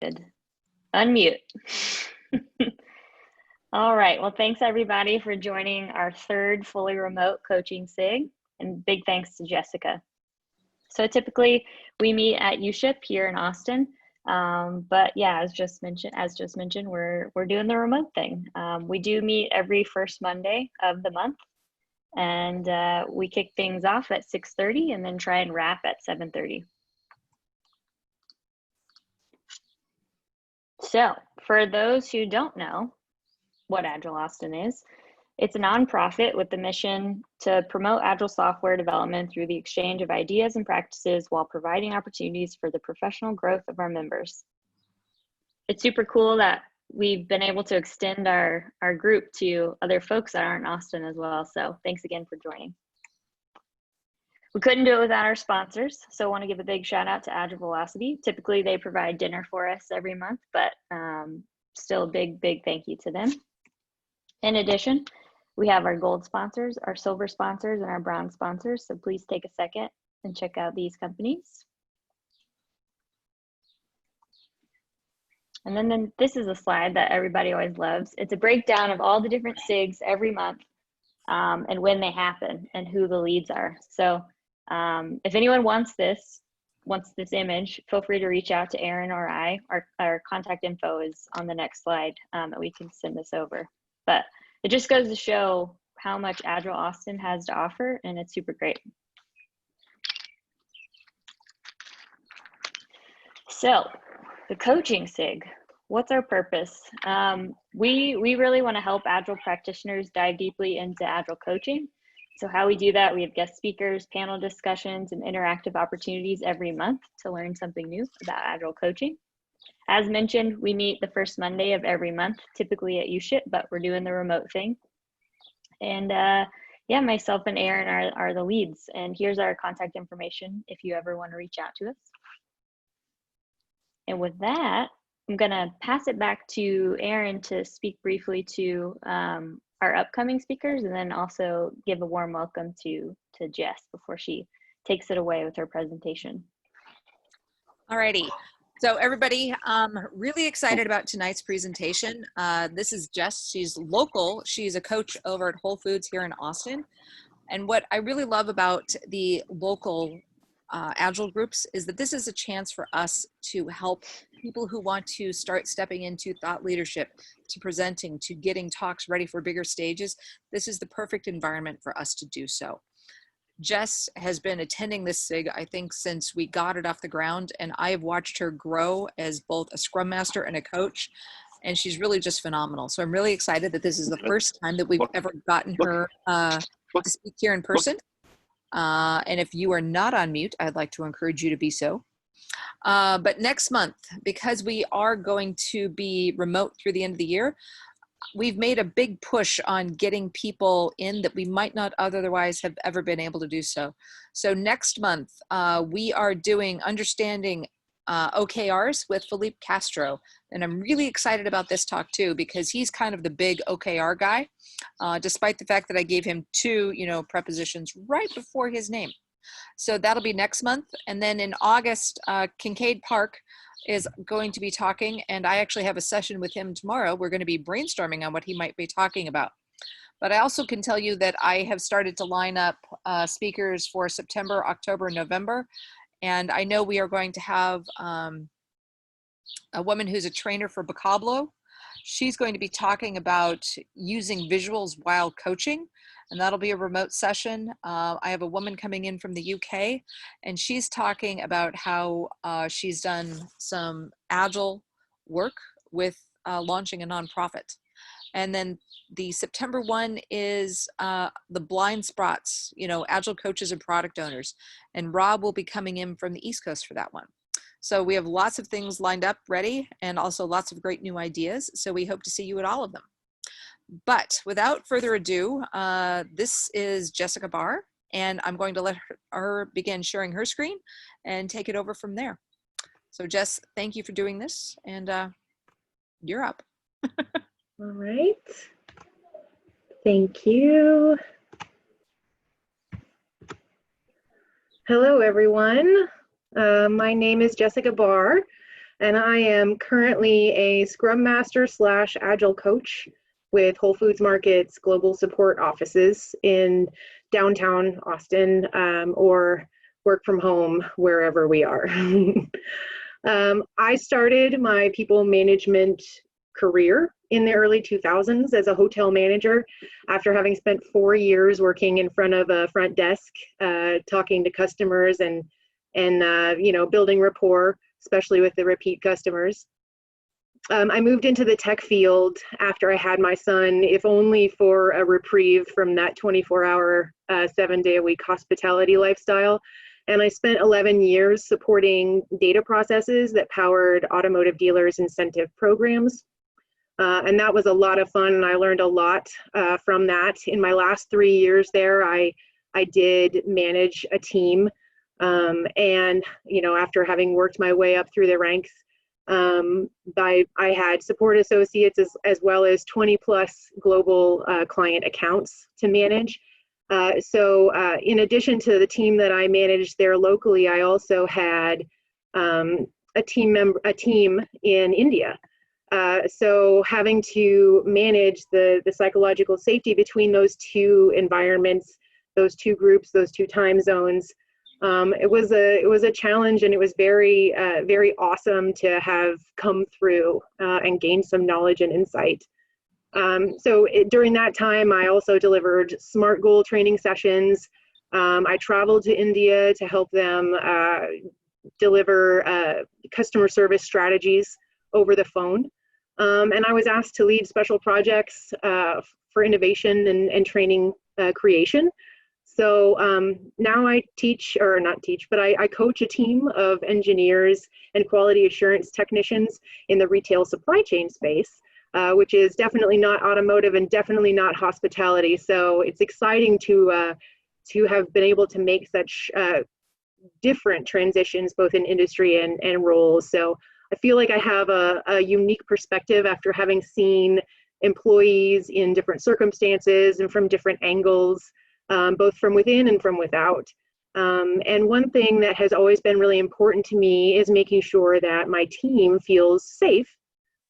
Good. Unmute. All right. Well, thanks everybody for joining our third fully remote coaching SIG, and big thanks to Jessica. So typically we meet at uShip here in Austin, but yeah, as just mentioned, we're doing the remote thing. We do meet every first Monday of the month, and we kick things off at 6:30 and then try and wrap at 7:30. So for those who don't know what Agile Austin is, it's a nonprofit with the mission to promote Agile software development through the exchange of ideas and practices while providing opportunities for the professional growth of our members. It's super cool that we've been able to extend our group to other folks that aren't in Austin as well. So thanks again for joining. We couldn't do it without our sponsors, so I want to give a big shout out to Agile Velocity. Typically they provide dinner for us every month, but still a big thank you to them. In addition, we have our gold sponsors, our silver sponsors, and our bronze sponsors, so please take a second and check out these companies. And then this is a slide that everybody always loves. It's a breakdown of all the different SIGs every month and when they happen and who the leads are. So if anyone wants this image, feel free to reach out to Aaron or I. Our contact info is on the next slide, and we can send this over. But it just goes to show how much Agile Austin has to offer, and it's super great. So the coaching SIG, what's our purpose? We really want to help Agile practitioners dive deeply into Agile coaching. So how we do that, we have guest speakers, panel discussions, and interactive opportunities every month to learn something new about Agile coaching. As mentioned, we meet the first Monday of every month, typically at uShip, but we're doing the remote thing. And yeah, myself and Aaron are the leads. And here's our contact information if you ever want to reach out to us. And with that, I'm gonna pass it back to Aaron to speak briefly to our upcoming speakers, and then also give a warm welcome to Jess before she takes it away with her presentation. Alrighty. So everybody, really excited about tonight's presentation. This is Jess. She's local. She's a coach over at Whole Foods here in Austin. And what I really love about the local Agile groups is that this is a chance for us to help people who want to start stepping into thought leadership, to presenting, to getting talks ready for bigger stages. This is the perfect environment for us to do so. Jess has been attending this SIG, I think, since we got it off the ground, and I have watched her grow as both a Scrum Master and a coach, and she's really just phenomenal. So I'm really excited that this is the first time that we've ever gotten her to speak here in person. And if you are not on mute, I'd like to encourage you to be so. But next month, because we are going to be remote through the end of the year, we've made a big push on getting people in that we might not otherwise have ever been able to do so. So next month, we are doing Understanding OKRs with Felipe Castro. And I'm really excited about this talk too, because he's kind of the big OKR guy, despite the fact that I gave him two, prepositions right before his name. So that'll be next month. And then in August, Kincaid Park is going to be talking, and I actually have a session with him tomorrow. We're going to be brainstorming on what he might be talking about. But I also can tell you that I have started to line up speakers for September, October, November. And I know we are going to have a woman who's a trainer for Vocablo. She's going to be talking about using visuals while coaching, and that'll be a remote session. I have a woman coming in from the UK, and she's talking about how she's done some Agile work with launching a nonprofit. And then the September one is the blind spots, Agile coaches and product owners. And Rob will be coming in from the East Coast for that one. So we have lots of things lined up, ready, and also lots of great new ideas. So we hope to see you at all of them. But without further ado, this is Jessica Bahr, and I'm going to let her begin sharing her screen and take it over from there. So Jess, thank you for doing this, and you're up. All right. Thank you. Hello, everyone. My name is Jessica Bahr, and I am currently a Scrum Master / Agile Coach with Whole Foods Market's Global Support Offices in downtown Austin, or work from home wherever we are. I started my people management career in the early 2000s as a hotel manager after having spent 4 years working in front of a front desk, talking to customers and building rapport, especially with the repeat customers. I moved into the tech field after I had my son, if only for a reprieve from that 24-hour, 7-day-a-week hospitality lifestyle. And I spent 11 years supporting data processes that powered automotive dealers' incentive programs. And that was a lot of fun, and I learned a lot from that. In my last 3 years there, I did manage a team. And, after having worked my way up through the ranks, I had support associates as well as 20 plus global client accounts to manage. So in addition to the team that I managed there locally, I also had a team in India. So having to manage the psychological safety between those two environments, those two groups, those two time zones, it was a challenge, and it was very awesome to have come through and gain some knowledge and insight. During that time, I also delivered SMART goal training sessions. I traveled to India to help them deliver customer service strategies over the phone. And I was asked to lead special projects for innovation and training creation. So now I I coach a team of engineers and quality assurance technicians in the retail supply chain space, which is definitely not automotive and definitely not hospitality. So it's exciting to have been able to make such different transitions, both in industry and roles. So I feel like I have a unique perspective after having seen employees in different circumstances and from different angles, both from within and from without. And one thing that has always been really important to me is making sure that my team feels safe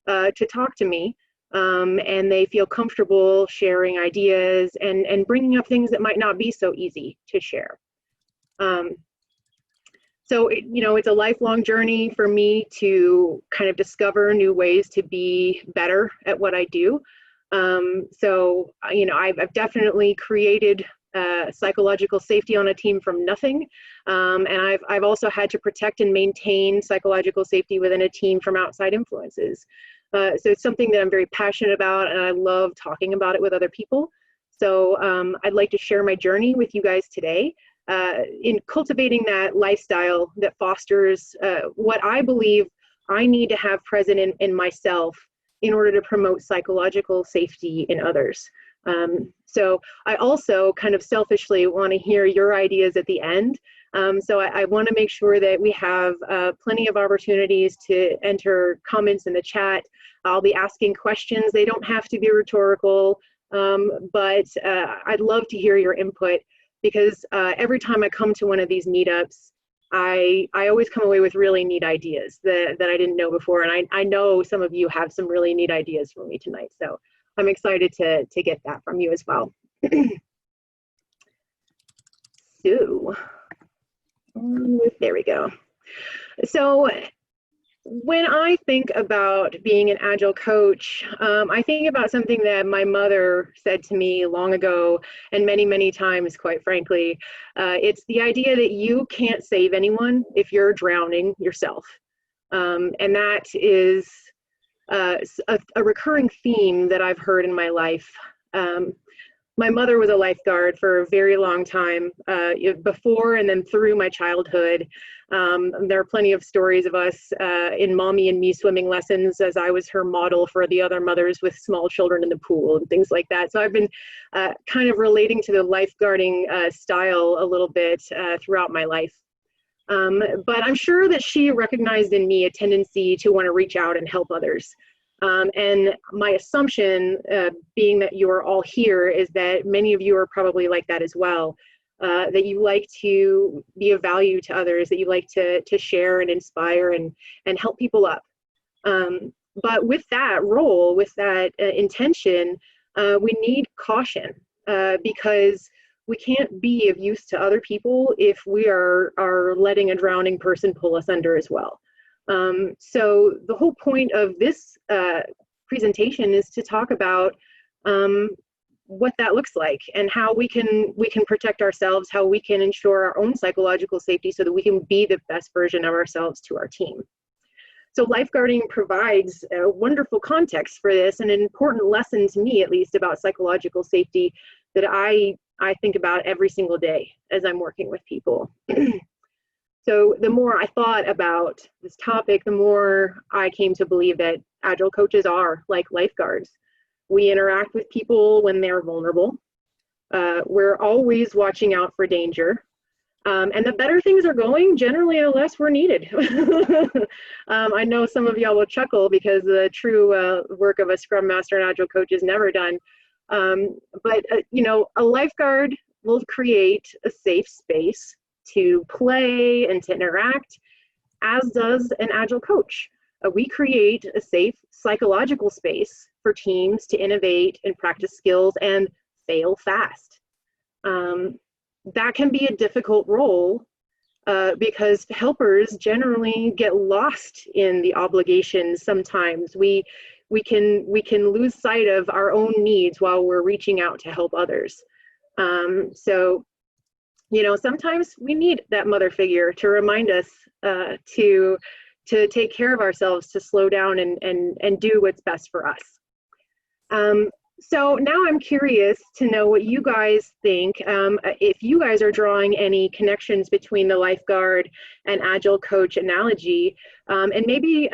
to talk to me, and they feel comfortable sharing ideas and bringing up things that might not be so easy to share. So, it's a lifelong journey for me to kind of discover new ways to be better at what I do. I've definitely created psychological safety on a team from nothing. And I've also had to protect and maintain psychological safety within a team from outside influences. So it's something that I'm very passionate about, and I love talking about it with other people. So I'd like to share my journey with you guys today in cultivating that lifestyle that fosters what I believe I need to have present in myself in order to promote psychological safety in others. So I also kind of selfishly want to hear your ideas at the end. So I want to make sure that we have plenty of opportunities to enter comments in the chat. I'll be asking questions. They don't have to be rhetorical, but I'd love to hear your input, because every time I come to one of these meetups, I always come away with really neat ideas that I didn't know before. And I know some of you have some really neat ideas for me tonight. So I'm excited to get that from you as well. So, there we go. So when I think about being an Agile coach, I think about something that my mother said to me long ago, and many, many times, quite frankly. It's the idea that you can't save anyone if you're drowning yourself. And that is a recurring theme that I've heard in my life. My mother was a lifeguard for a very long time, before and then through my childhood. There are plenty of stories of us in Mommy and Me swimming lessons, as I was her model for the other mothers with small children in the pool and things like that. So I've been kind of relating to the lifeguarding style a little bit throughout my life. But I'm sure that she recognized in me a tendency to want to reach out and help others. And my assumption, being that you are all here, is that many of you are probably like that as well. that you like to be of value to others, that you like to share and inspire and help people up. But with that role, with that intention, we need caution, because we can't be of use to other people if we are letting a drowning person pull us under as well. So the whole point of this presentation is to talk about what that looks like and how we can protect ourselves, how we can ensure our own psychological safety so that we can be the best version of ourselves to our team. So lifeguarding provides a wonderful context for this, and an important lesson to me, at least, about psychological safety that I think about every single day as I'm working with people. So the more I thought about this topic, the more I came to believe that Agile coaches are like lifeguards. We interact with people when they're vulnerable. We're always watching out for danger. And the better things are going, generally the less we're needed. I know some of y'all will chuckle because the true work of a Scrum Master and Agile coach is never done. But you know, a lifeguard will create a safe space to play and to interact, as does an Agile coach. We create a safe psychological space for teams to innovate and practice skills and fail fast. That can be a difficult role because helpers generally get lost in the obligations sometimes. We can lose sight of our own needs while we're reaching out to help others. So, you know, sometimes we need that mother figure to remind us to take care of ourselves, to slow down and do what's best for us. So now I'm curious to know what you guys think, if you guys are drawing any connections between the lifeguard and Agile coach analogy, and maybe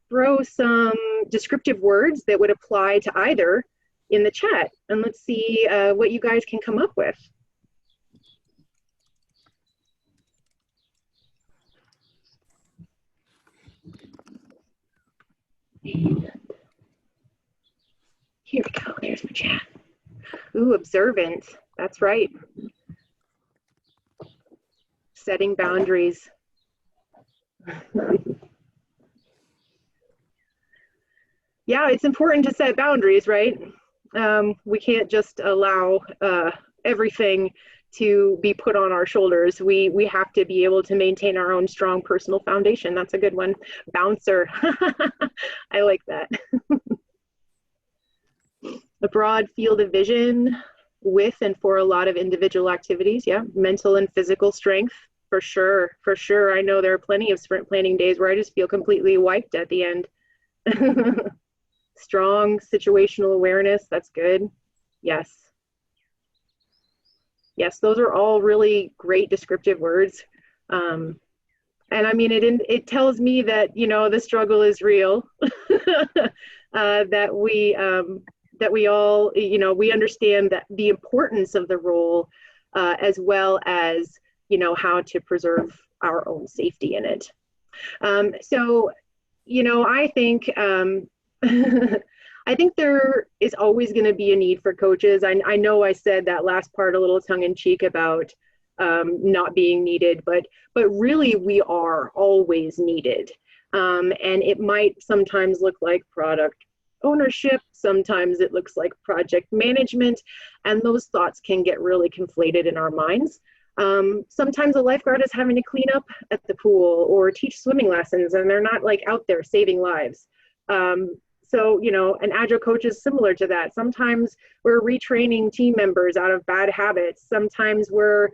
throw some descriptive words that would apply to either in the chat, and let's see what you guys can come up with. Here we go, there's my chat. Ooh, observant, that's right. Setting boundaries. Yeah, it's important to set boundaries, right? We can't just allow everything to be put on our shoulders. We have to be able to maintain our own strong personal foundation. That's a good one. Bouncer, I like that. A broad field of vision with and for a lot of individual activities. Yeah, mental and physical strength, for sure, for sure. I know there are plenty of sprint planning days where I just feel completely wiped at the end. Strong situational awareness, that's good. Yes. Yes, those are all really great descriptive words. And I mean, it tells me that, you know, the struggle is real, that we all, you know, we understand that the importance of the role, as well as, you know, how to preserve our own safety in it. So, you know, I think, I think there is always going to be a need for coaches. I know I said that last part a little tongue in cheek about not being needed, but really we are always needed. And it might sometimes look like product ownership, sometimes it looks like project management, and those thoughts can get really conflated in our minds. Sometimes a lifeguard is having to clean up at the pool or teach swimming lessons, and they're not like out there saving lives. So, you know, an Agile coach is similar to that. Sometimes we're retraining team members out of bad habits. Sometimes we're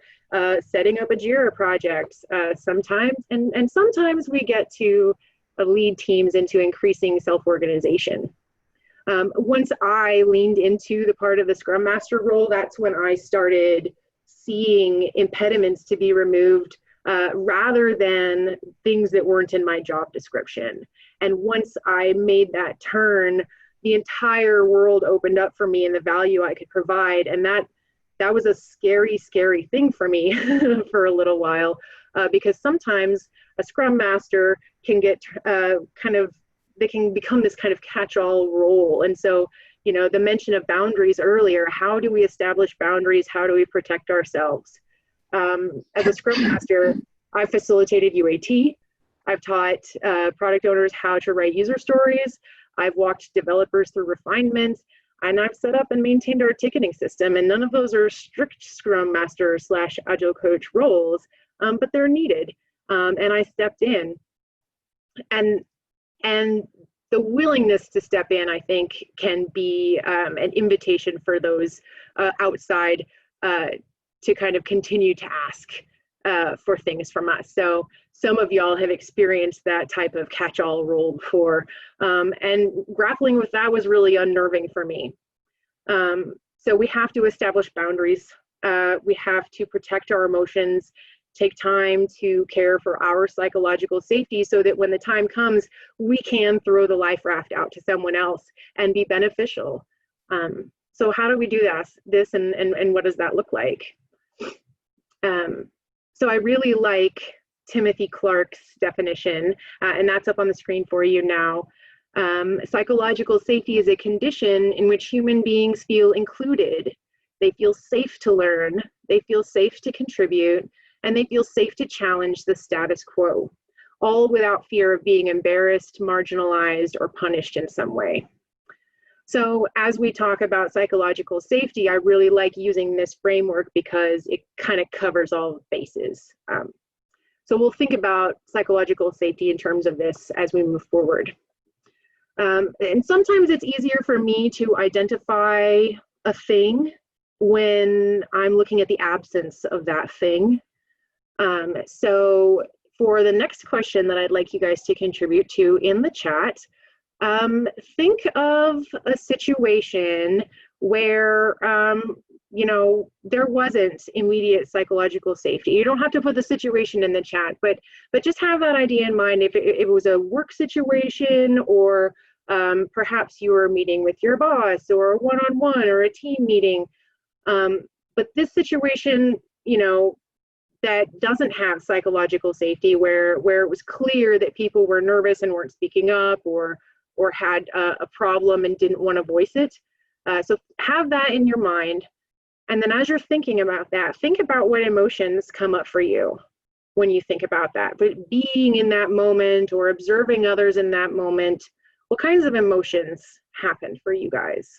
setting up a JIRA project. Sometimes we get to lead teams into increasing self-organization. Once I leaned into the part of the Scrum Master role, that's when I started seeing impediments to be removed rather than things that weren't in my job description. And once I made that turn, the entire world opened up for me and the value I could provide. And that was a scary, scary thing for me for a little while, because sometimes a Scrum Master can get they can become this kind of catch-all role. And so, you know, the mention of boundaries earlier, how do we establish boundaries? How do we protect ourselves? As a Scrum Master, I've facilitated UAT. I've taught product owners how to write user stories. I've walked developers through refinement, and I've set up and maintained our ticketing system. And none of those are strict Scrum Master / Agile coach roles, but they're needed. And I stepped in. And the willingness to step in, I think, can be an invitation for those outside to kind of continue to ask for things from us. So some of y'all have experienced that type of catch-all role before, and grappling with that was really unnerving for me. So we have to establish boundaries. We have to protect our emotions, take time to care for our psychological safety so that when the time comes, we can throw the life raft out to someone else and be beneficial. So how do we do this and what does that look like? So I really like Timothy Clark's definition, and that's up on the screen for you now. Psychological safety is a condition in which human beings feel included. They feel safe to learn, they feel safe to contribute, and they feel safe to challenge the status quo, all without fear of being embarrassed, marginalized, or punished in some way. So as we talk about psychological safety, I really like using this framework because it kind of covers all bases. So we'll think about psychological safety in terms of this as we move forward. And sometimes it's easier for me to identify a thing when I'm looking at the absence of that thing. So for the next question that I'd like you guys to contribute to in the chat, think of a situation where, you know, there wasn't immediate psychological safety. You don't have to put the situation in the chat, but just have that idea in mind. If it was a work situation, or perhaps you were meeting with your boss, or a one-on-one, or a team meeting. But this situation, you know, that doesn't have psychological safety, where it was clear that people were nervous and weren't speaking up, or had a problem and didn't want to voice it. So have that in your mind. And then as you're thinking about that, think about what emotions come up for you when you think about that. But being in that moment or observing others in that moment, what kinds of emotions happened for you guys?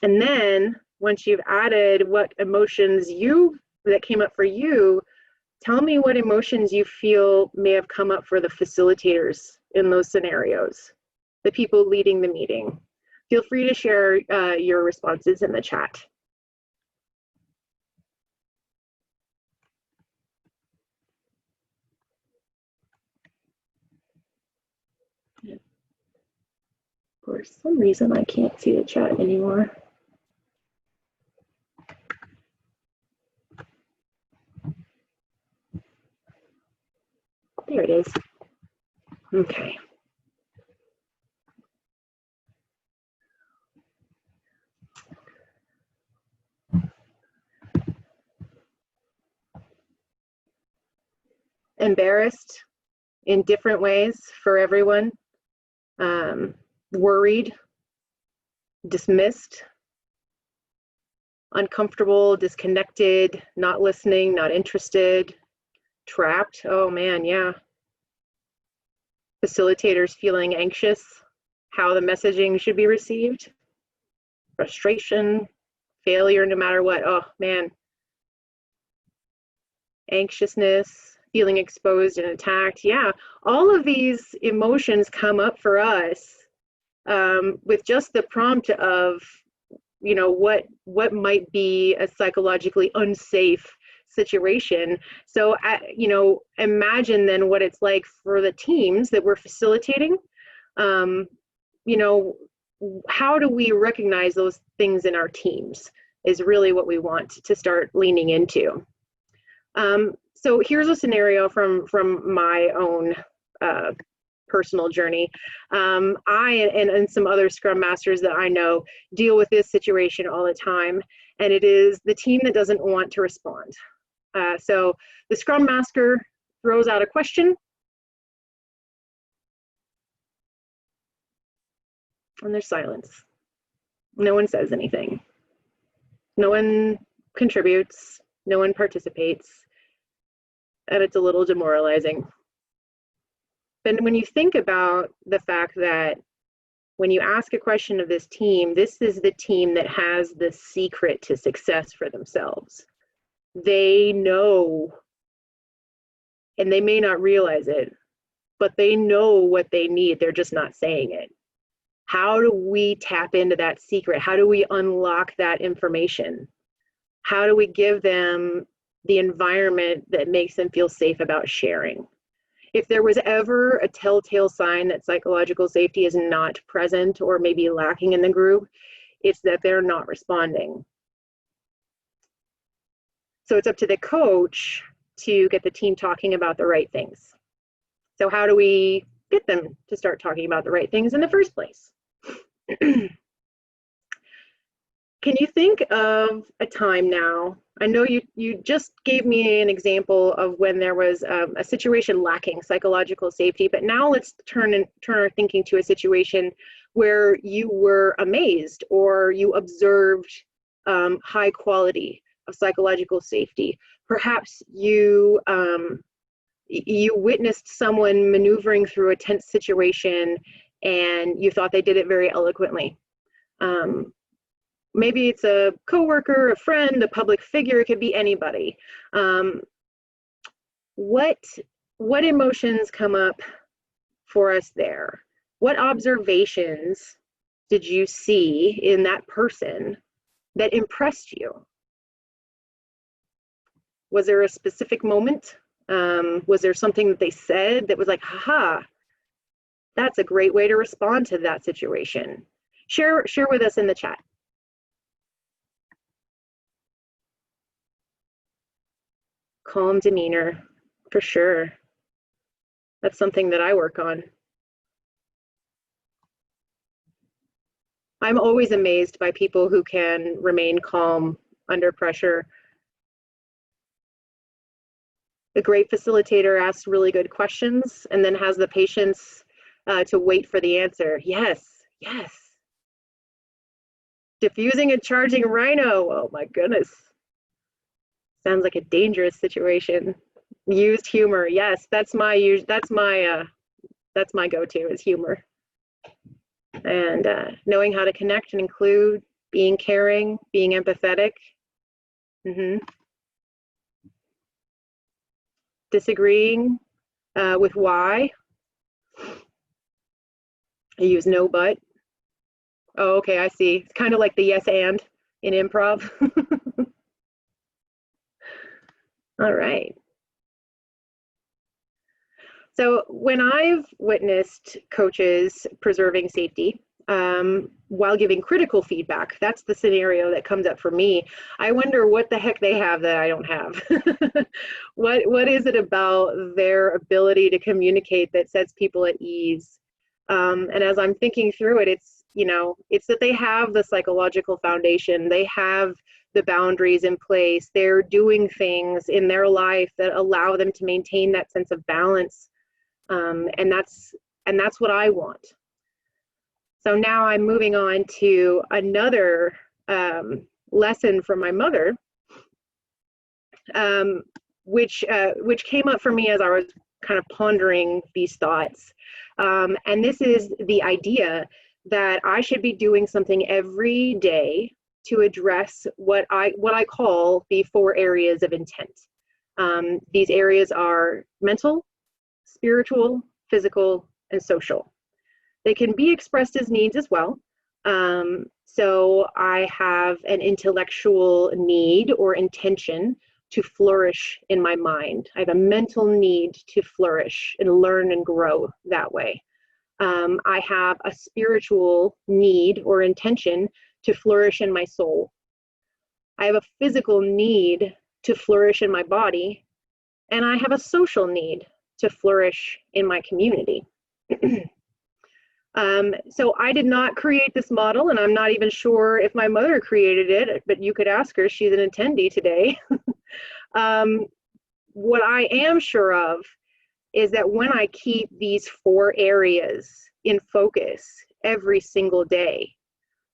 And then once you've added what emotions that came up for you, tell me what emotions you feel may have come up for the facilitators in those scenarios, the people leading the meeting. Feel free to share your responses in the chat. For some reason, I can't see the chat anymore. There it is. Okay. Embarrassed in different ways for everyone. Worried, dismissed, uncomfortable, disconnected, not listening, not interested, trapped. Oh man, yeah. Facilitators feeling anxious, how the messaging should be received, frustration, failure no matter what. Oh man. Anxiousness, feeling exposed and attacked. Yeah, all of these emotions come up for us with just the prompt of, you know, what might be a psychologically unsafe situation. So, you know, imagine then what it's like for the teams that we're facilitating. You know, how do we recognize those things in our teams is really what we want to start leaning into. So here's a scenario from my own personal journey. I and some other Scrum Masters that I know deal with this situation all the time, and it is the team that doesn't want to respond. So the Scrum Master throws out a question, and there's silence. No one says anything. No one contributes. No one participates, and it's a little demoralizing. But when you think about the fact that when you ask a question of this team, this is the team that has the secret to success for themselves. They know, and they may not realize it, but they know what they need. They're just not saying it. How do we tap into that secret? How do we unlock that information? How do we give them the environment that makes them feel safe about sharing? If there was ever a telltale sign that psychological safety is not present or maybe lacking in the group, it's that they're not responding. So it's up to the coach to get the team talking about the right things. So how do we get them to start talking about the right things in the first place? Can you think of a time now? I know you just gave me an example of when there was a situation lacking psychological safety, but now let's turn our thinking to a situation where you were amazed or you observed high quality of psychological safety. Perhaps you witnessed someone maneuvering through a tense situation and you thought they did it very eloquently. Maybe it's a coworker, a friend, a public figure, it could be anybody. What emotions come up for us there? What observations did you see in that person that impressed you? Was there a specific moment? Was there something that they said that was like, haha, that's a great way to respond to that situation? Share with us in the chat. Calm demeanor, for sure. That's something that I work on. I'm always amazed by people who can remain calm under pressure. A great facilitator asks really good questions and then has the patience to wait for the answer. Yes, yes. Diffusing and charging rhino. Oh my goodness. Sounds like a dangerous situation. Used humor. Yes, that's my go-to is humor. And knowing how to connect and include, being caring, being empathetic. Disagreeing with why. I use no but. Oh, okay, I see. It's kind of like the yes and in improv. All right. So when I've witnessed coaches preserving safety while giving critical feedback, that's the scenario that comes up for me. I wonder what the heck they have that I don't have. What is it about their ability to communicate that sets people at ease? And as I'm thinking through it, it's that they have the psychological foundation, they have the boundaries in place, they're doing things in their life that allow them to maintain that sense of balance. And that's what I want. So now I'm moving on to another lesson from my mother, which came up for me as I was kind of pondering these thoughts. And this is the idea that I should be doing something every day to address what I call the 4 areas of intent. These areas are mental, spiritual, physical, and social. They can be expressed as needs as well. So I have an intellectual need or intention to flourish in my mind. I have a mental need to flourish and learn and grow that way. I have a spiritual need or intention to flourish in my soul. I have a physical need to flourish in my body, and I have a social need to flourish in my community. So I did not create this model, and I'm not even sure if my mother created it, but you could ask her, she's an attendee today. What I am sure of is that when I keep these 4 areas in focus every single day,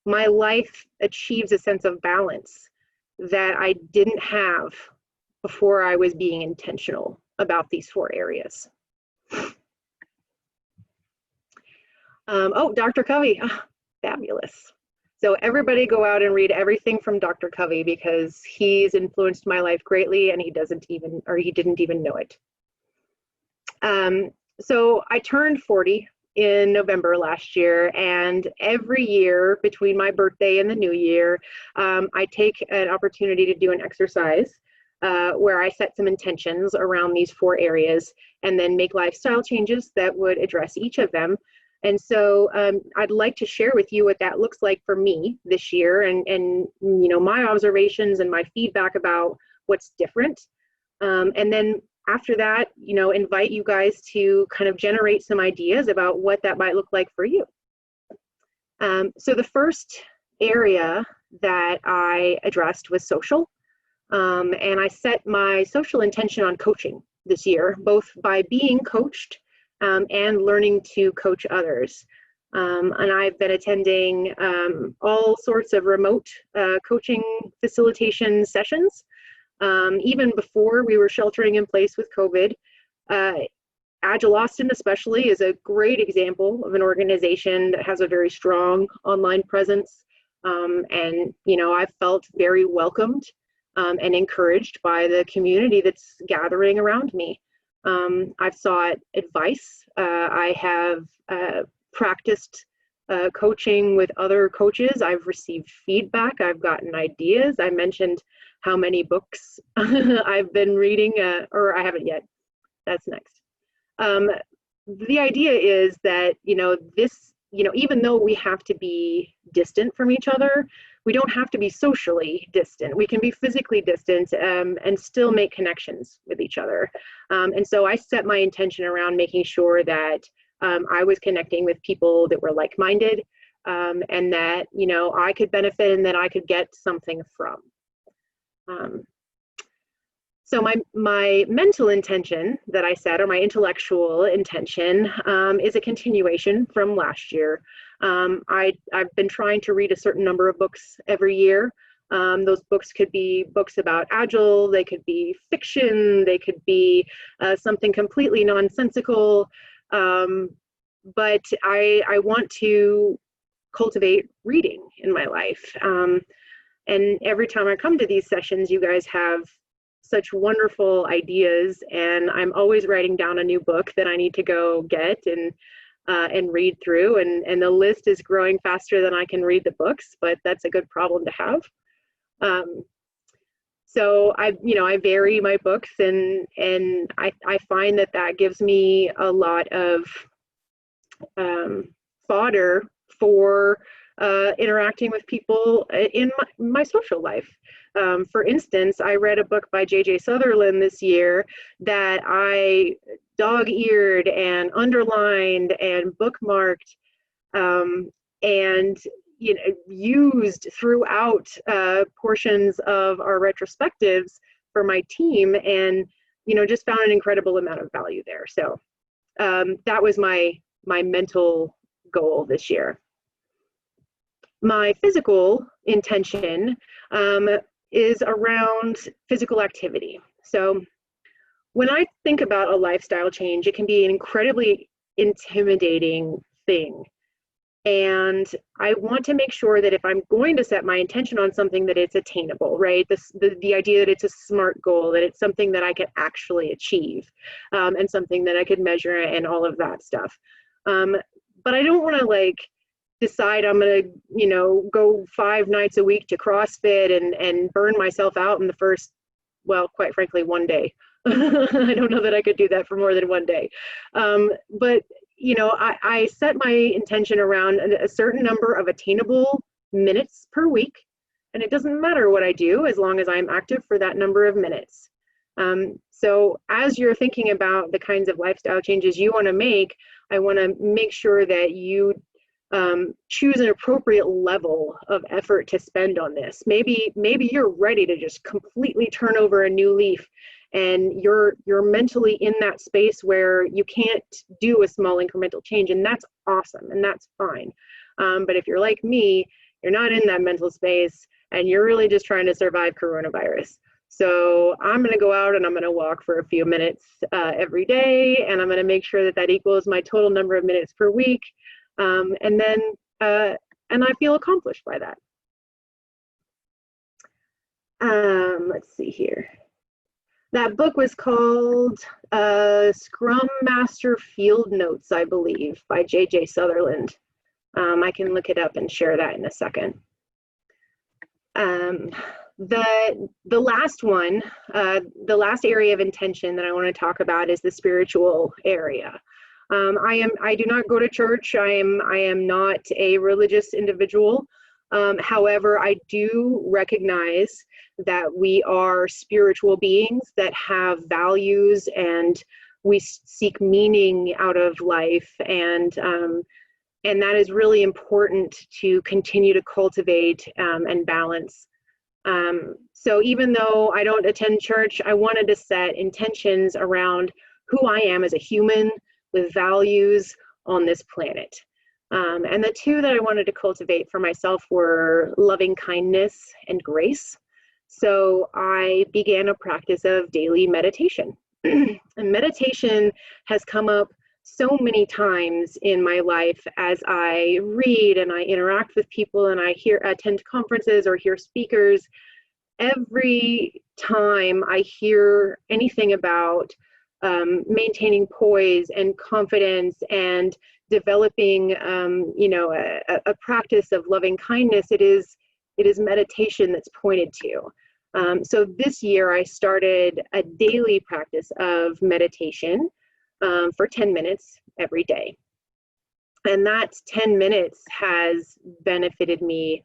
my life achieves a sense of balance that I didn't have before I was being intentional about these 4 areas. Oh, Dr. Covey, fabulous. So everybody go out and read everything from Dr. Covey, because he's influenced my life greatly, and he didn't even know it. So I turned 40 in November last year, and every year between my birthday and the new year, I take an opportunity to do an exercise where I set some intentions around these 4 areas and then make lifestyle changes that would address each of them. And so I'd like to share with you what that looks like for me this year, and you know, my observations and my feedback about what's different. And then after that, you know, invite you guys to kind of generate some ideas about what that might look like for you. So the first area that I addressed was social. And I set my social intention on coaching this year, both by being coached and learning to coach others. And I've been attending all sorts of remote coaching facilitation sessions. Even before we were sheltering in place with COVID. Agile Austin especially is a great example of an organization that has a very strong online presence. And, you know, I've felt very welcomed and encouraged by the community that's gathering around me. I've sought advice. I have practiced coaching with other coaches. I've received feedback. I've gotten ideas. I mentioned how many books I've been reading, or I haven't yet. That's next. The idea is that, you know, even though we have to be distant from each other, we don't have to be socially distant. We can be physically distant and still make connections with each other. And so I set my intention around making sure that I was connecting with people that were like-minded, and that, you know, I could benefit and that I could get something from. So my mental intention that I set, or my intellectual intention, is a continuation from last year. I've been trying to read a certain number of books every year. Those books could be books about Agile, they could be fiction, they could be something completely nonsensical. But I want to cultivate reading in my life. And every time I come to these sessions, you guys have such wonderful ideas, and I'm always writing down a new book that I need to go get and read through. And the list is growing faster than I can read the books, but that's a good problem to have. So I vary my books, and I find that gives me a lot of fodder for interacting with people in my social life. For instance, I read a book by J.J. Sutherland this year that I dog-eared and underlined and bookmarked, and used throughout portions of our retrospectives for my team, and just found an incredible amount of value there. So that was my mental goal this year. My physical intention is around physical activity. So when I think about a lifestyle change, it can be an incredibly intimidating thing. And I want to make sure that if I'm going to set my intention on something, that it's attainable, right? The idea that it's a SMART goal, that it's something that I can actually achieve, and something that I could measure and all of that stuff. But I don't want to decide I'm going to, go 5 nights a week to CrossFit and burn myself out in the first, well, quite frankly, one day. I don't know that I could do that for more than one day. But I set my intention around a certain number of attainable minutes per week, and it doesn't matter what I do as long as I'm active for that number of minutes. So as you're thinking about the kinds of lifestyle changes you want to make, I want to make sure that you choose an appropriate level of effort to spend on this. Maybe you're ready to just completely turn over a new leaf, and you're mentally in that space where you can't do a small incremental change, and that's awesome, and that's fine. But if you're like me, you're not in that mental space, and you're really just trying to survive coronavirus. So I'm going to go out and I'm going to walk for a few minutes every day, and I'm going to make sure that that equals my total number of minutes per week. And I feel accomplished by that. Let's see here. That book was called Scrum Master Field Notes, I believe, by J.J. Sutherland. I can look it up and share that in a second. The last one, the last area of intention that I want to talk about is the spiritual area. I do not go to church. I am not a religious individual. However, I do recognize that we are spiritual beings that have values, and we seek meaning out of life, and that is really important to continue to cultivate and balance. So even though I don't attend church, I wanted to set intentions around who I am as a human with values on this planet. And the two that I wanted to cultivate for myself were loving kindness and grace. So I began a practice of daily meditation. And meditation has come up so many times in my life as I read and I interact with people and I attend conferences or hear speakers. Every time I hear anything about maintaining poise and confidence and developing, a practice of loving kindness, it is meditation that's pointed to. So this year I started a daily practice of meditation for 10 minutes every day. And that 10 minutes has benefited me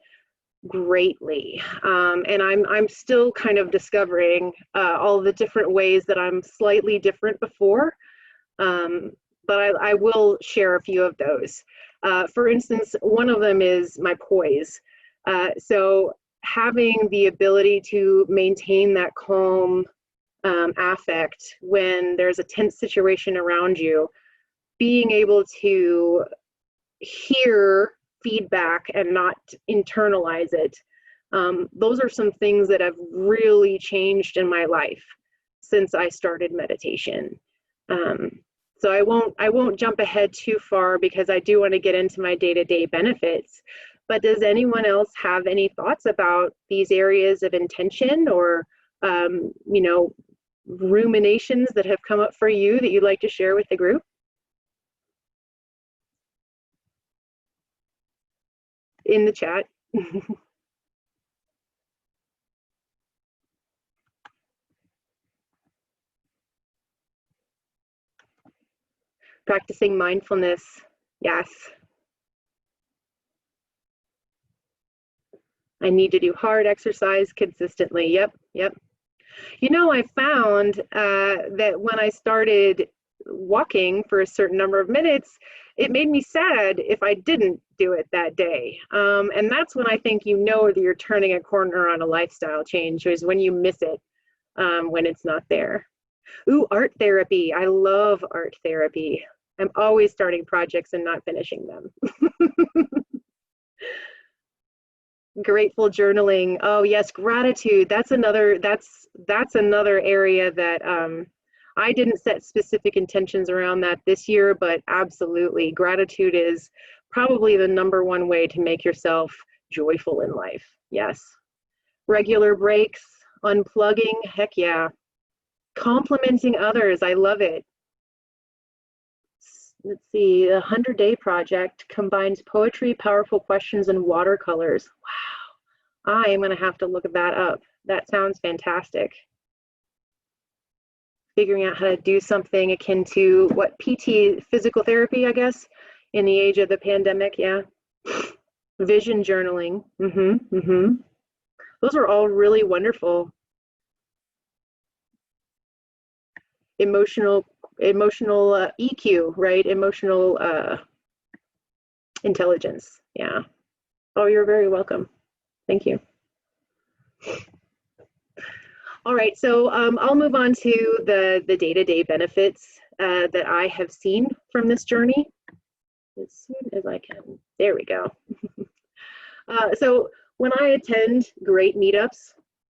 greatly. And I'm still kind of discovering all the different ways that I'm slightly different before. But I will share a few of those. For instance, one of them is my poise. So having the ability to maintain that calm affect when there's a tense situation around you, being able to hear feedback and not internalize it. Those are some things that have really changed in my life since I started meditation. So I won't jump ahead too far because I do want to get into my day-to-day benefits. But does anyone else have any thoughts about these areas of intention or ruminations that have come up for you that you'd like to share with the group? In the chat. Practicing mindfulness, yes. I need to do hard exercise consistently, yep. I found that when I started walking for a certain number of minutes, it made me sad if I didn't do it that day. And that's when I think that you're turning a corner on a lifestyle change, is when you miss it, when it's not there. Ooh, art therapy. I love art therapy. I'm always starting projects and not finishing them. Grateful journaling. Oh yes, gratitude. That's another area that I didn't set specific intentions around that this year, but absolutely, gratitude is probably the #1 way to make yourself joyful in life. Yes. Regular breaks, unplugging, heck yeah. Complimenting others, I love it. Let's see, the 100-Day Project combines poetry, powerful questions, and watercolors. Wow, I am going to have to look that up. That sounds fantastic. Figuring out how to do something akin to what PT, physical therapy, I guess, in the age of the pandemic, yeah. Vision journaling, Those are all really wonderful. Emotional EQ, right? Emotional intelligence, yeah. Oh, you're very welcome. Thank you. All right, so I'll move on to the day-to-day benefits that I have seen from this journey as soon as I can. There we go. So when I attend great meetups,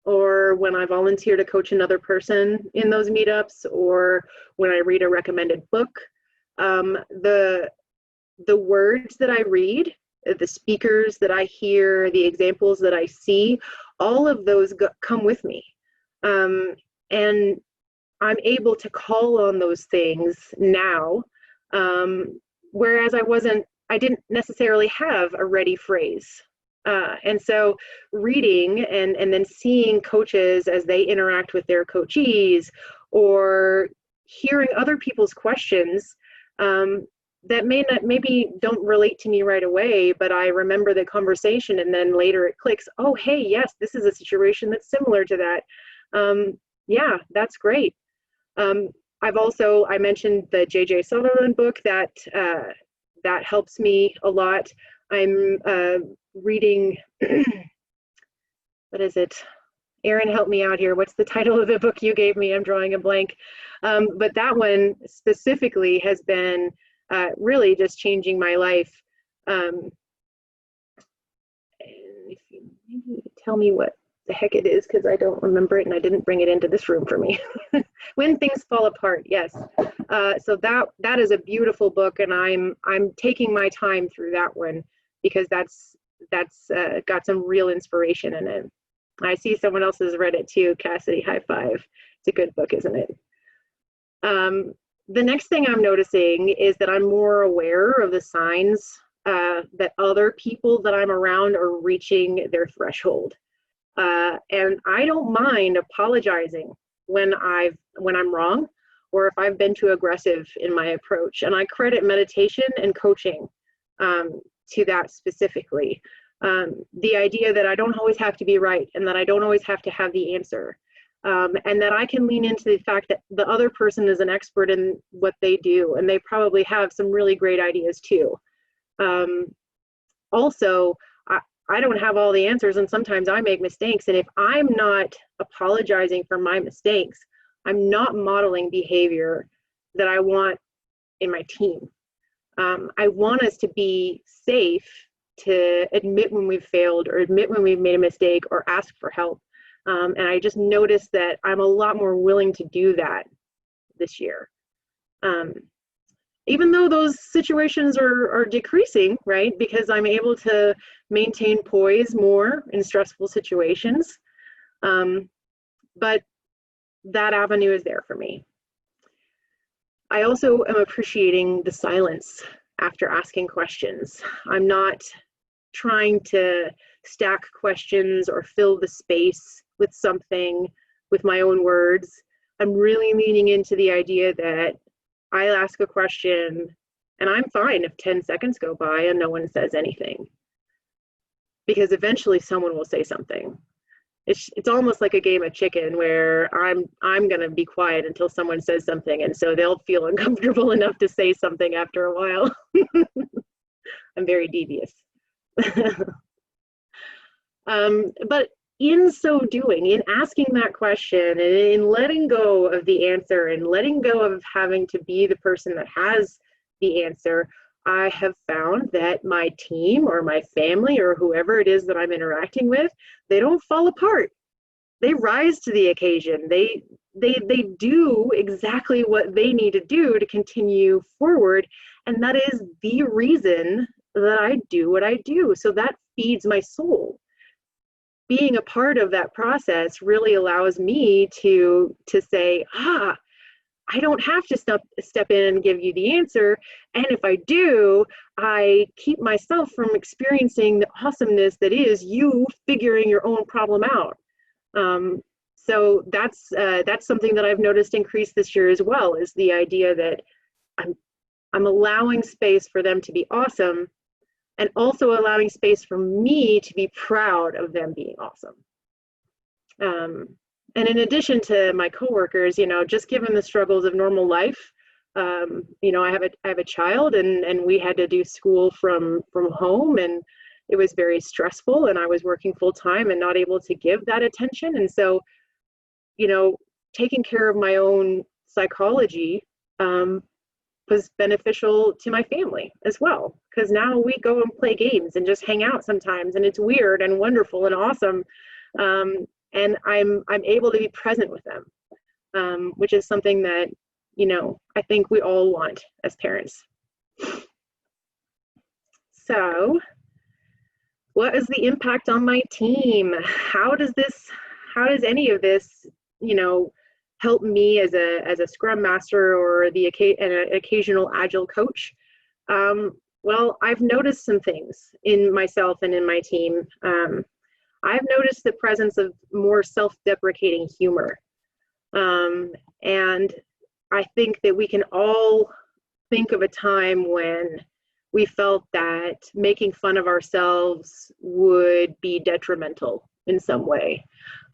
or when I volunteer to coach another person in those meetups, or when I read a recommended book. The words that I read, the speakers that I hear, the examples that I see, all of those come with me. And I'm able to call on those things now, whereas I didn't necessarily have a ready phrase. And so reading and then seeing coaches as they interact with their coachees, or hearing other people's questions that maybe don't relate to me right away, but I remember the conversation and then later it clicks, oh, hey, yes, this is a situation that's similar to that. Yeah, that's great. I mentioned the J.J. Sutherland book that helps me a lot. I'm reading, what is it? Erin, help me out here. What's the title of the book you gave me? I'm drawing a blank. But that one specifically has been really just changing my life. If you maybe tell me what the heck it is, because I don't remember it and I didn't bring it into this room for me. When Things Fall Apart, yes. So that is a beautiful book, and I'm taking my time through that one because that's got some real inspiration in it. I see someone else has read it too. Cassidy, high five. It's a good book, isn't it? The next thing I'm noticing is that I'm more aware of the signs that other people that I'm around are reaching their threshold. And I don't mind apologizing when I'm wrong, or if I've been too aggressive in my approach. And I credit meditation and coaching to that specifically. The idea that I don't always have to be right, and that I don't always have to have the answer. And that I can lean into the fact that the other person is an expert in what they do, and they probably have some really great ideas too. Also, I don't have all the answers, and sometimes I make mistakes. And if I'm not apologizing for my mistakes, I'm not modeling behavior that I want in my team. I want us to be safe to admit when we've failed, or admit when we've made a mistake, or ask for help. And I just noticed that I'm a lot more willing to do that this year. Even though those situations are decreasing, right? Because I'm able to maintain poise more in stressful situations. But that avenue is there for me. I also am appreciating the silence after asking questions. I'm not trying to stack questions or fill the space with something with my own words. I'm really leaning into the idea that I'll ask a question and I'm fine if 10 seconds go by and no one says anything, because eventually someone will say something. It's almost like a game of chicken where I'm gonna be quiet until someone says something, and so they'll feel uncomfortable enough to say something after a while. I'm very devious. But in so doing, in asking that question, and in letting go of the answer, and letting go of having to be the person that has the answer, I have found that my team or my family or whoever it is that I'm interacting with, they don't fall apart. They rise to the occasion. They do exactly what they need to do to continue forward. And that is the reason that I do what I do. So that feeds my soul. Being a part of that process really allows me to say, I don't have to step in and give you the answer. And if I do, I keep myself from experiencing the awesomeness that is you figuring your own problem out. So that's something that I've noticed increase this year as well, is the idea that I'm allowing space for them to be awesome, and also allowing space for me to be proud of them being awesome. And in addition to my coworkers, just given the struggles of normal life, I have a child, and we had to do school from home, and it was very stressful, and I was working full time and not able to give that attention. And so, taking care of my own psychology was beneficial to my family as well, because now we go and play games and just hang out sometimes, and it's weird and wonderful and awesome. and I'm able to be present with them, which is something that, you know, I think we all want as parents. So what is the impact on my team? How does any of this, you know, help me as a Scrum Master or an occasional Agile coach? Well, I've noticed some things in myself and in my team. I've noticed the presence of more self-deprecating humor. And I think that we can all think of a time when we felt that making fun of ourselves would be detrimental in some way.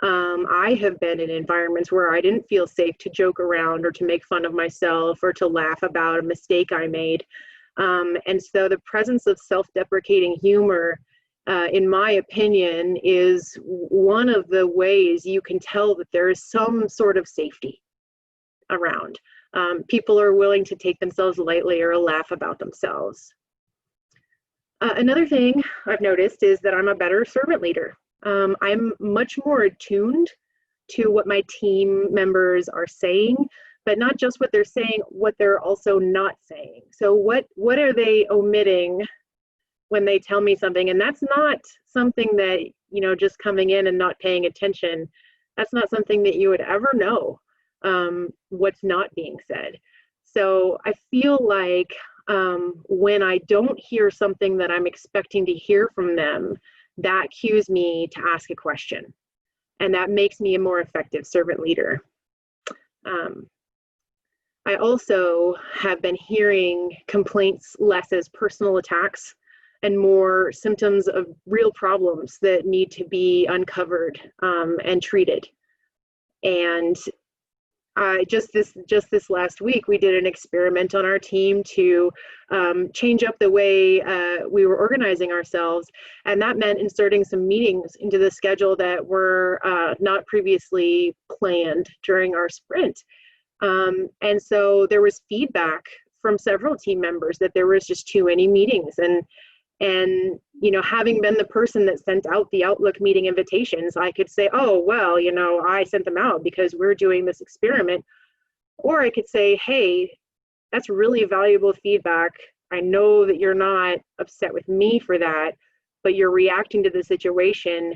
I have been in environments where I didn't feel safe to joke around or to make fun of myself or to laugh about a mistake I made. And so the presence of self-deprecating humor, in my opinion, is one of the ways you can tell that there is some sort of safety around. People are willing to take themselves lightly or laugh about themselves. Another thing I've noticed is that I'm a better servant leader. I'm much more attuned to what my team members are saying, but not just what they're saying, what they're also not saying. So what are they omitting when they tell me something? And that's not something that, you know, just coming in and not paying attention, that's not something that you would ever know, what's not being said. So I feel like when I don't hear something that I'm expecting to hear from them, that cues me to ask a question. And that makes me a more effective servant leader. I also have been hearing complaints less as personal attacks and more symptoms of real problems that need to be uncovered and treated. And just this last week, we did an experiment on our team to change up the way we were organizing ourselves. And that meant inserting some meetings into the schedule that were not previously planned during our sprint. And so there was feedback from several team members that there was just too many meetings. And you know, having been the person that sent out the Outlook meeting invitations, I could say, oh, well, you know, I sent them out because we're doing this experiment. Or I could say, hey, that's really valuable feedback. I know that you're not upset with me for that, but you're reacting to the situation.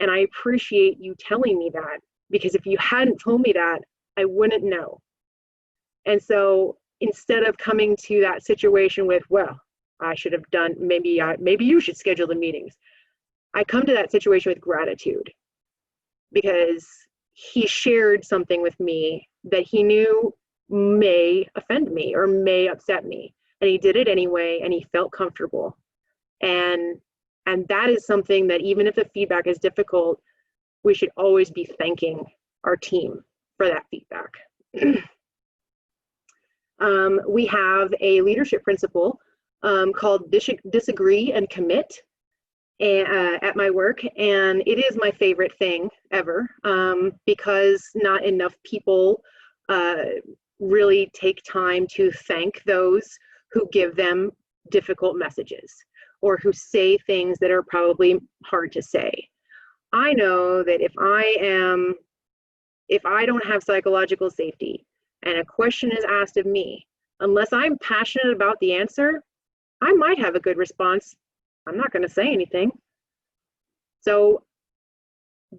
And I appreciate you telling me that, because if you hadn't told me that, I wouldn't know. And so instead of coming to that situation with, well, I should have done, maybe you should schedule the meetings, I come to that situation with gratitude, because he shared something with me that he knew may offend me or may upset me, and he did it anyway, and he felt comfortable. And that is something that, even if the feedback is difficult, we should always be thanking our team for that feedback. We have a leadership principle called disagree and commit at my work, and it is my favorite thing ever, because not enough people really take time to thank those who give them difficult messages or who say things that are probably hard to say. I know that if I don't have psychological safety and a question is asked of me, unless I'm passionate about the answer, I might have a good response. I'm not going to say anything. So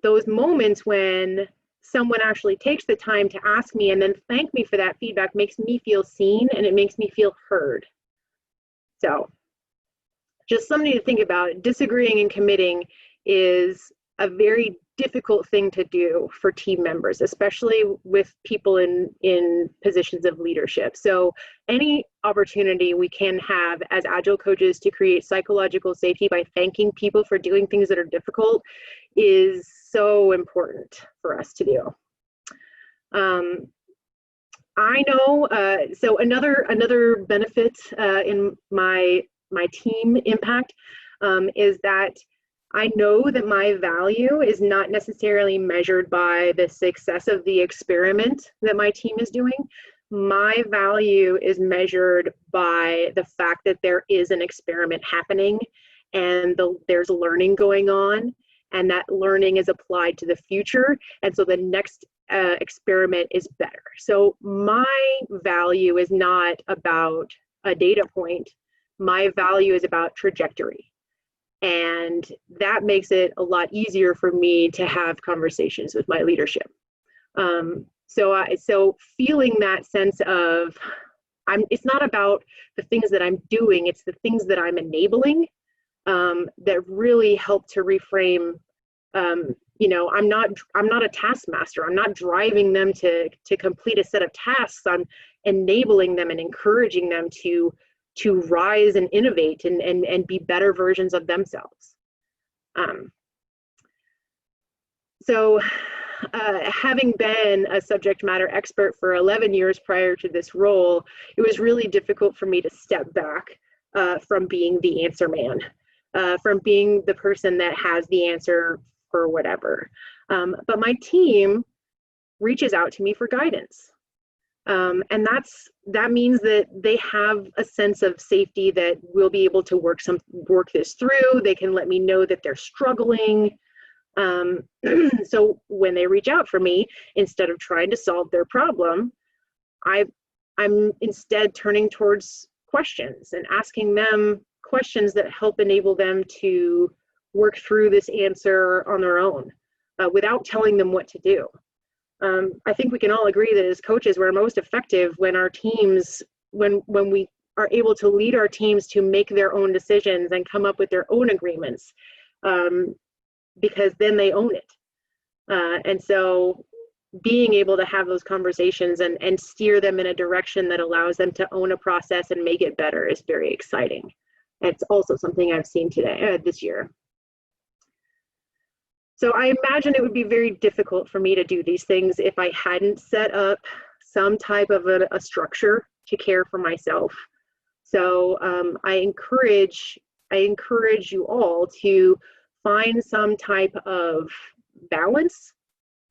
those moments when someone actually takes the time to ask me and then thank me for that feedback makes me feel seen, and it makes me feel heard. So just something to think about. Disagreeing and committing is a very difficult thing to do for team members, especially with people in positions of leadership. So any opportunity we can have as Agile coaches to create psychological safety by thanking people for doing things that are difficult is so important for us to do. I know, so another benefit in my team impact is that I know that my value is not necessarily measured by the success of the experiment that my team is doing. My value is measured by the fact that there is an experiment happening and there's learning going on, and that learning is applied to the future. And so the next experiment is better. So my value is not about a data point. My value is about trajectory. And that makes it a lot easier for me to have conversations with my leadership. So feeling that sense of, it's not about the things that I'm doing, it's the things that I'm enabling that really help to reframe. You know, I'm not a taskmaster. I'm not driving them to complete a set of tasks. I'm enabling them and encouraging them to rise and innovate and be better versions of themselves. Having been a subject matter expert for 11 years prior to this role, it was really difficult for me to step back from being the answer man, from being the person that has the answer for whatever. But my team reaches out to me for guidance. And that means that they have a sense of safety that we'll be able to work this through. They can let me know that they're struggling. So when they reach out for me, instead of trying to solve their problem, I'm instead turning towards questions and asking them questions that help enable them to work through this answer on their own, without telling them what to do. I think we can all agree that as coaches, we're most effective when our teams, when we are able to lead our teams to make their own decisions and come up with their own agreements, because then they own it. And so being able to have those conversations and steer them in a direction that allows them to own a process and make it better is very exciting. It's also something I've seen this year. So I imagine it would be very difficult for me to do these things if I hadn't set up some type of a structure to care for myself. So I encourage you all to find some type of balance,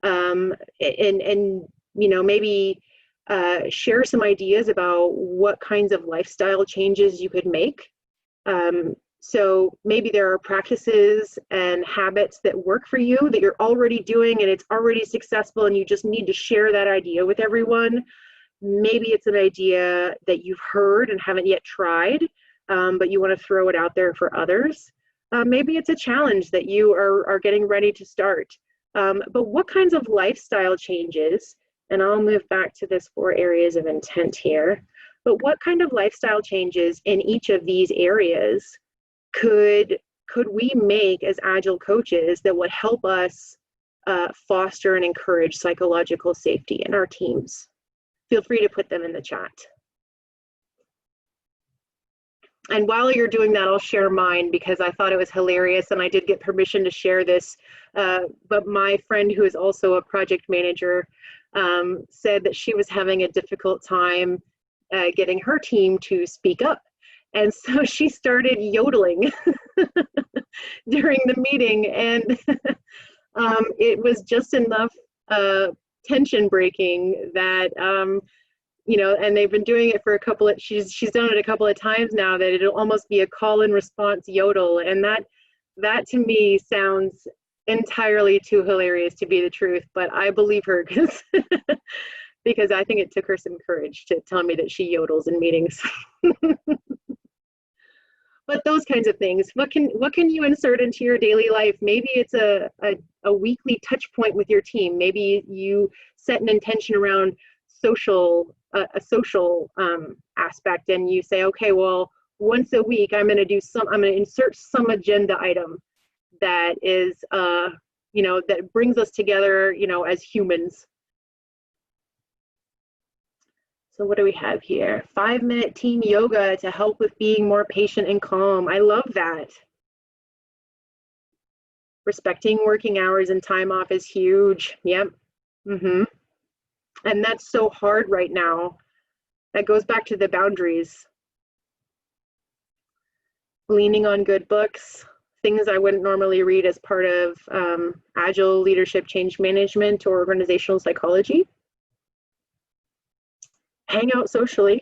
and you know, maybe share some ideas about what kinds of lifestyle changes you could make. So maybe there are practices and habits that work for you that you're already doing and it's already successful and you just need to share that idea with everyone. Maybe it's an idea that you've heard and haven't yet tried, but you want to throw it out there for others. Maybe it's a challenge that you are getting ready to start. But what kinds of lifestyle changes, and I'll move back to this 4 areas of intent here, but what kind of lifestyle changes in each of these areas could we make as Agile coaches that would help us foster and encourage psychological safety in our teams? Feel free to put them in the chat. And while you're doing that, I'll share mine because I thought it was hilarious and I did get permission to share this. But my friend, who is also a project manager, said that she was having a difficult time getting her team to speak up. And so she started yodeling during the meeting, and it was just enough tension breaking that, you know, and they've been doing it for she's done it a couple of times now, that it'll almost be a call and response yodel. And that to me sounds entirely too hilarious to be the truth, but I believe her because I think it took her some courage to tell me that she yodels in meetings. But those kinds of things, what can you insert into your daily life? Maybe it's a weekly touch point with your team. Maybe you set an intention around a social aspect, and you say, okay, well, once a week I'm going to insert some agenda item that is you know, that brings us together, you know, as humans. So what do we have here? 5-minute team yoga to help with being more patient and calm. I love that. Respecting working hours and time off is huge. Yep. And that's so hard right now. That goes back to the boundaries. Leaning on good books, things I wouldn't normally read as part of Agile leadership change management or organizational psychology. Hang out socially,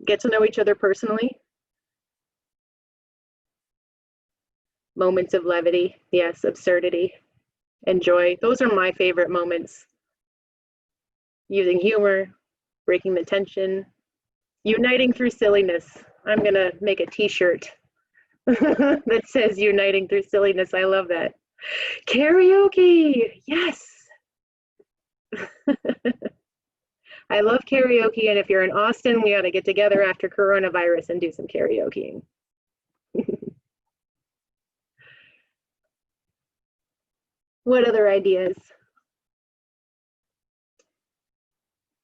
get to know each other personally. Moments of levity. Yes, absurdity and joy. Those are my favorite moments. Using humor, breaking the tension, uniting through silliness. I'm going to make a t-shirt that says uniting through silliness. I love that. Karaoke. Yes. I love karaoke. And if you're in Austin, we ought to get together after coronavirus and do some karaokeing. What other ideas?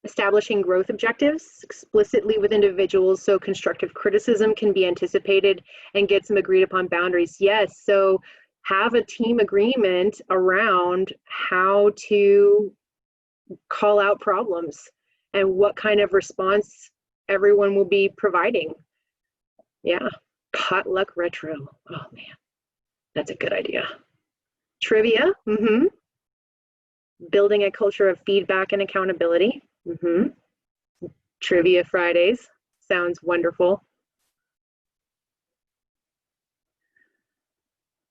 Establishing growth objectives explicitly with individuals so constructive criticism can be anticipated and get some agreed upon boundaries. Yes, so have a team agreement around how to call out problems and what kind of response everyone will be providing. Yeah, potluck retro. Oh man, that's a good idea. Trivia, building a culture of feedback and accountability. Trivia Fridays, sounds wonderful.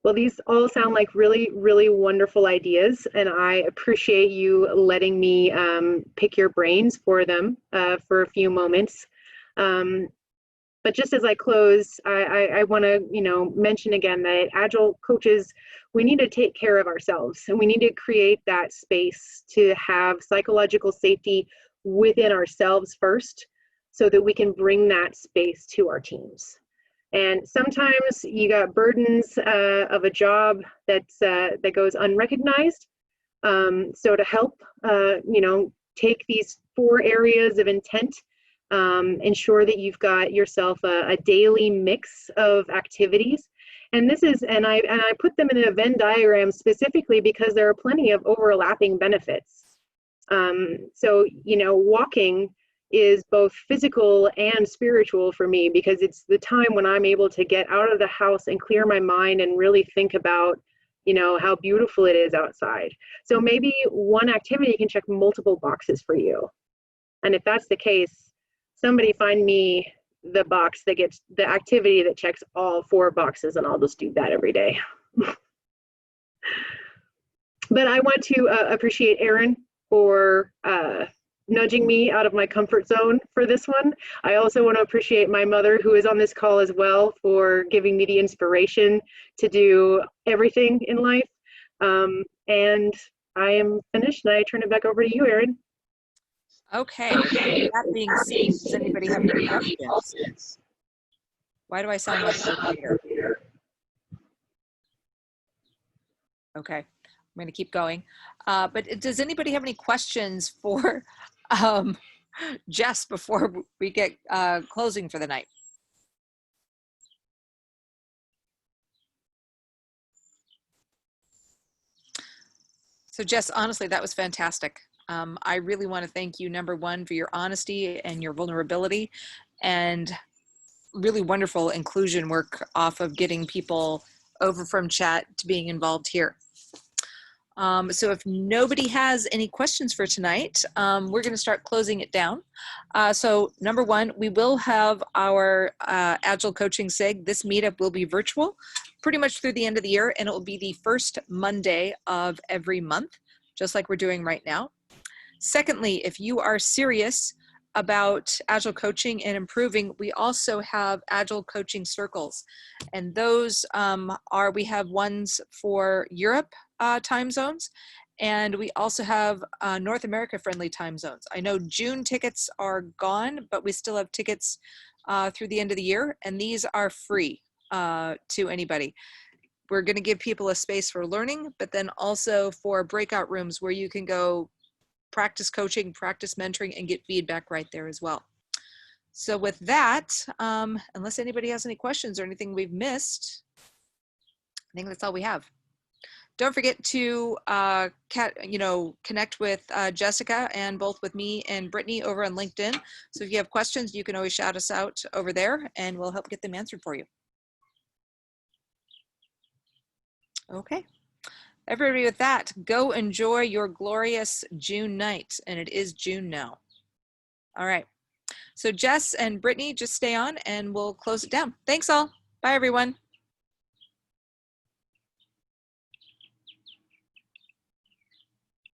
Well, these all sound like really, really wonderful ideas, and I appreciate you letting me pick your brains for them for a few moments. But just as I close, I want to, mention again that Agile coaches, we need to take care of ourselves, and we need to create that space to have psychological safety within ourselves first, so that we can bring that space to our teams. And sometimes you got burdens of a job that goes unrecognized. So to help, take these 4 areas of intent, ensure that you've got yourself a daily mix of activities. And this is, and I put them in a Venn diagram specifically because there are plenty of overlapping benefits. So, walking is both physical and spiritual for me, because it's the time when I'm able to get out of the house and clear my mind and really think about, how beautiful it is outside. So maybe one activity can check multiple boxes for you. And if that's the case, somebody find me the box that gets the activity that checks all 4 boxes, and I'll just do that every day. But I want to appreciate Erin for nudging me out of my comfort zone for this one. I also want to appreciate my mother, who is on this call as well, for giving me the inspiration to do everything in life. And I am finished, and I turn it back over to you, Erin. Okay. That being said, does anybody have any questions? Why do I sound like a reader? Okay, I'm going to keep going. But does anybody have any questions for Jess before we get closing for the night? So Jess, honestly, that was fantastic. I really want to thank you, number one, for your honesty and your vulnerability, and really wonderful inclusion work off of getting people over from chat to being involved here. So if nobody has any questions for tonight, we're going to start closing it down. So number one, we will have our Agile Coaching SIG. This meetup will be virtual pretty much through the end of the year, and it will be the first Monday of every month, just like we're doing right now. Secondly, if you are serious about Agile coaching and improving, we also have Agile coaching circles. And those we have ones for Europe time zones, and we also have North America friendly time zones. I know June tickets are gone, but we still have tickets through the end of the year, and these are free to anybody. We're going to give people a space for learning, but then also for breakout rooms where you can go practice coaching, practice mentoring, and get feedback right there as well. So with that, unless anybody has any questions or anything we've missed, I think that's all we have. Don't forget to connect with Jessica, and both with me and Brittany over on LinkedIn. So if you have questions, you can always shout us out over there, and we'll help get them answered for you. Okay. Everybody, with that, go enjoy your glorious June night, and it is June now. All right. So Jess and Brittany, just stay on and we'll close it down. Thanks all. Bye, everyone.